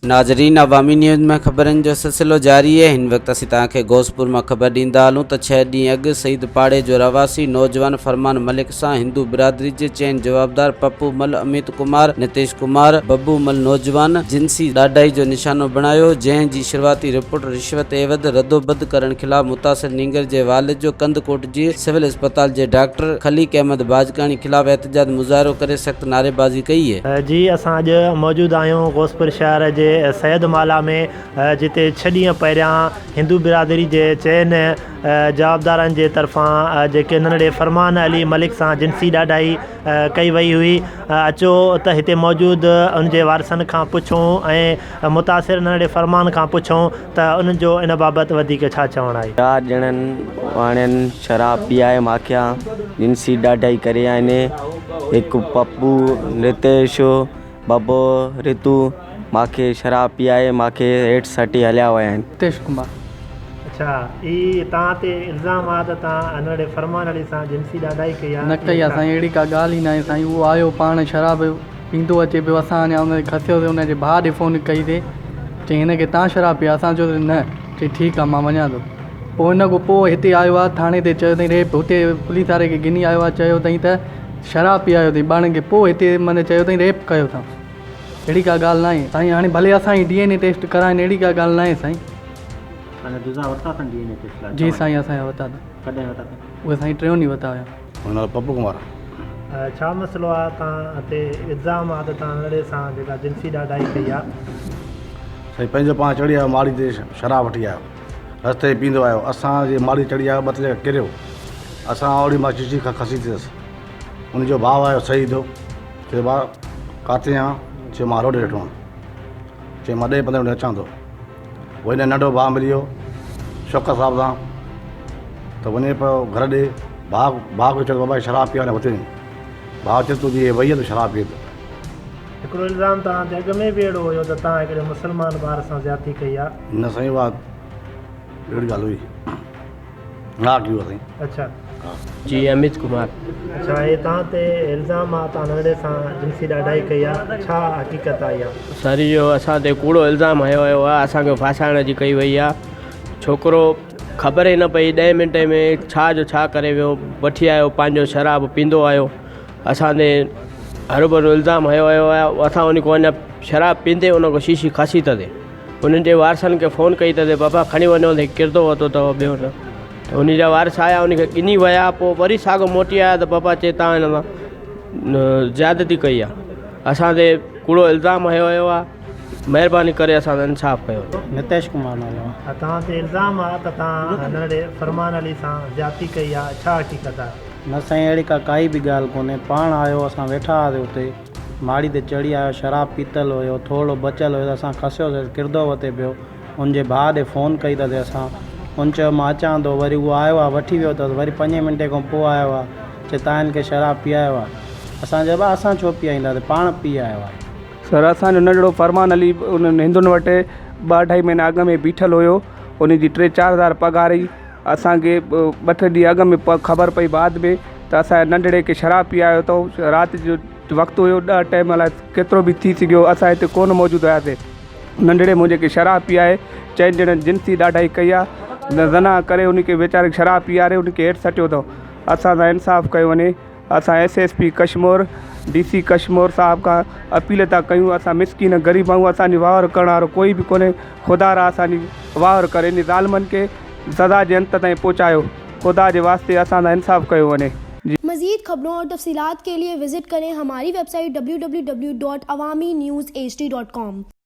नाज़रीन, अवामी न्यूज़ में ख़बरनि जो सिलसिलो जारी है। हिन वक़्तु असीं तव्हांखे घोसपुर मां ख़बर ॾींदा हलूं त 6 ॾींहं अॻु शहीद पाड़े जो रवासी नौजवान फरमान मलिक सां हिंदू बिरादरी जे चइनि जवाबदार पप्पू मल, अमित कुमार, नितेश कुमार, बब्बू मल नौजवान जिनसी ॾाढाई जो निशानो बणायो, जंहिं जी शुरूआती रिपोर्ट रिश्वत एवद रदोबद करण खिलाफ़ मुतासिर नींगर जे वालिद जो कंदकोट जे सिविल अस्पताल जे डॉक्टर खलीक अहमद बाजकानी खिलाफ़ एहतजाज मुज़ाहिरो करे सख़्त नारेबाज़ी कई है। जी असां अॼु मौजूदु आहियूं घोसपुर शहर जे सैद माला में, जिते 6 ॾींहं पहिरियां हिंदू बिरादरी जे चइनि जवाबदारनि जे तरफ़ां जेके नंढड़े फरमान अली मलिक सां जिनसी ॾाढाई कई वई हुई। अचो त हिते मौजूदु उनजे वारसनि खां पुछूं ऐं मुतासिर नंढड़े फरमान खां पुछूं त उनजो इन बाबति वधीक छा चवणु आहे। 4 ॼणनि वाणियुनि शराब पीआए माखिया जिनसी ॾाढाई करे आहिनि। हिकु पप्पू, नितेश, बब्बो, रितू माखे शराब पीआए माखे हेठि सटी हलिया विया आहिनि। नितेश कुमार। अच्छा, ई तव्हां ते इल्ज़ाम आहे त तव्हां नंढड़े फरमान अली सां जिनसी ॾाढाई कई आहे? न कई आहे साईं, अहिड़ी का ॻाल्हि ई न आहे साईं। उहो आयो पाण शराब पींदो अचे पियो, असां अञा हुनखे खसियोसीं, हुनजे भाउ ॾे फ़ोन कईसीं, चई हिनखे तव्हां शराब पीआ, असां चयो न, चई ठीकु आहे मां वञा थो। पोइ हिन खां पोइ हिते आयो आहे थाणे ते, चयो अथई रेप, हुते पुलिस वारे खे गिनी आयो आहे, चयो अथई त शराब पीआयो अथई ॿारनि खे, पोइ हिते माने चयो अथई रेप कयो अथऊं। अहिड़ी का ॻाल्हि न आहे साईं, हाणे भले असांजी DNA टेस्ट कराइनि, अहिड़ी का ॻाल्हि न आहे साईं। जी साईं, असांजा वरिता था। कॾहिं वरिता अथव? उहे साईं 3 ॾींहं वरिता हुया। हुन नालो पप्पू कुमार। छा मसइलो आहे? तव्हां ते इल्ज़ाम आहे त तव्हां नंढड़े सां जेका जिनसी ॾाढाई कई आहे? साईं पंहिंजो पाण चढ़ी आयो माड़ी ते, शराब वठी आयो, रस्ते ते पींदो आयो, असांजे माड़ी चढ़ी आयो, 2 जॻह किरियो, असां ओड़ी मां चिची खां खसी थियसि। उनजो भाउ आयो शहीद हो, चयो भाउ किथे आहे? चयो मां रोड वेठो आहियां। चयो मां 10-15 मिंट अचां थो। वरी हिन नंढो भाउ मिली वियो शौक़त साहिब सां, त वञे पियो घर ॾे, भाउ खे चयो बाबा शराब पीआ न वरिते। भाउ चए तूं बि वई आहे, तूं शराब पीए थो। हिकिड़ो इल्ज़ाम तव्हां ते अॻ में बि अहिड़ो हुयो त तव्हां हिकिड़े मुस्लमान ॿार सां ज़्यादती कई आहे? न साईं, उहा अहिड़ी ॻाल्हि हुई ना कयो साईं। अच्छा जी अमित कुमार। अच्छा, हे तव्हां ते इल्ज़ाम आहे तव्हां नंढड़े सां जिनसी ॾाढाई कई आहे, छा हक़ीक़त आहे इहा? सर, इहो असां ते कूड़ो इल्ज़ाम हयो वियो आहे, असांखे फासाइण जी कई वई आहे। छोकिरो ख़बर ई न पई 10 मिंट में छा जो छा करे वियो, वठी आयो पंहिंजो शराब पींदो आयो। असां ते हर भरो इल्ज़ाम हयो वियो आहे। असां उन को अञा शराब पींदे उन को शीशी खासी था थिए। उन्हनि जे वारसनि खे फ़ोन कई त बाबा खणी वञो, त किरंदो वरितो अथव ॿियो न। त उन जा वारस आया, उनखे गिनी विया, पोइ वरी साॻियो मोटी आया त पापा चए तव्हां हिन सां ज़्यादती कई आहे। असां ते कूड़ो इल्ज़ाम हयो वियो आहे, महिरबानी करे असां इंसाफ़ कयो। नितेश कुमार नालो आहे। तव्हां ते इल्ज़ाम आहे त तव्हां नंढड़े फरमान अली सां ज़्यादती कई आहे, छा हक़ीक़त आहे? न साईं, अहिड़ी काई बि ॻाल्हि कोन्हे। पाण आयो, असां वेठा हुआसीं हुते, माड़ी ते चढ़ी आयो, शराब पीतल हुयो, थोरो बचियल हुयो, असां खसियोसीं, किरंदो वरिते पियो। उनजे भाउ ॾे फ़ोन कई त असां, उन चयो मां अचां थो। वरी उहो आयो आहे, वठी वियो अथसि। वरी 5 मिंटे खां पोइ आयो आहे, चए तव्हां हिनखे शराब पीआयो आहे। असां चयो असां छो पीआईंदासीं, पाण पी आयो आहे। सर, असांजो नंढड़ो फरमान अली उन्हनि हिंदुनि वटि 2-2.5 महीना अॻ में बीठल हुयो। उन जी 3-4 हज़ार पघार हुई। असांखे 2 ॾींहं अॻ में ख़बर पई बाद में त असांजे नंढड़े खे शराब पीआयो अथऊं। राति जो वक़्तु हुयो, 10 टाइम अलाए केतिरो बि थी सघियो, असां हिते कोन मौजूदु हुयासीं। नंढड़े मुंहिंजे खे शराब पीआए 4 ॼणनि जिनसी ॾाढाई कई आहे, ज़ना करे उनखे वीचारे शराब पीआरे उनखे हेठि सटियो अथऊं। असां सां इंसाफ़ कयो वञे। असां SSP कश्मीर, DC कश्मीर साहिब खां अपील था कयूं। असां मिसकिन ग़रीब आहियूं, असांजी वावर करण वारो कोई बि कोन्हे। ख़ुदा रा असांजी वावर करे इन ज़ालिमनि खे सज़ा जे अंत ताईं पहुचायो। ख़ुदा जे वास्ते असां सां इंसाफ़ कयो वञे। मज़ीद खबरों और तफसीलात के लिए विजिट करें हमारी वेबसाइट www.awamiNewsHD.com।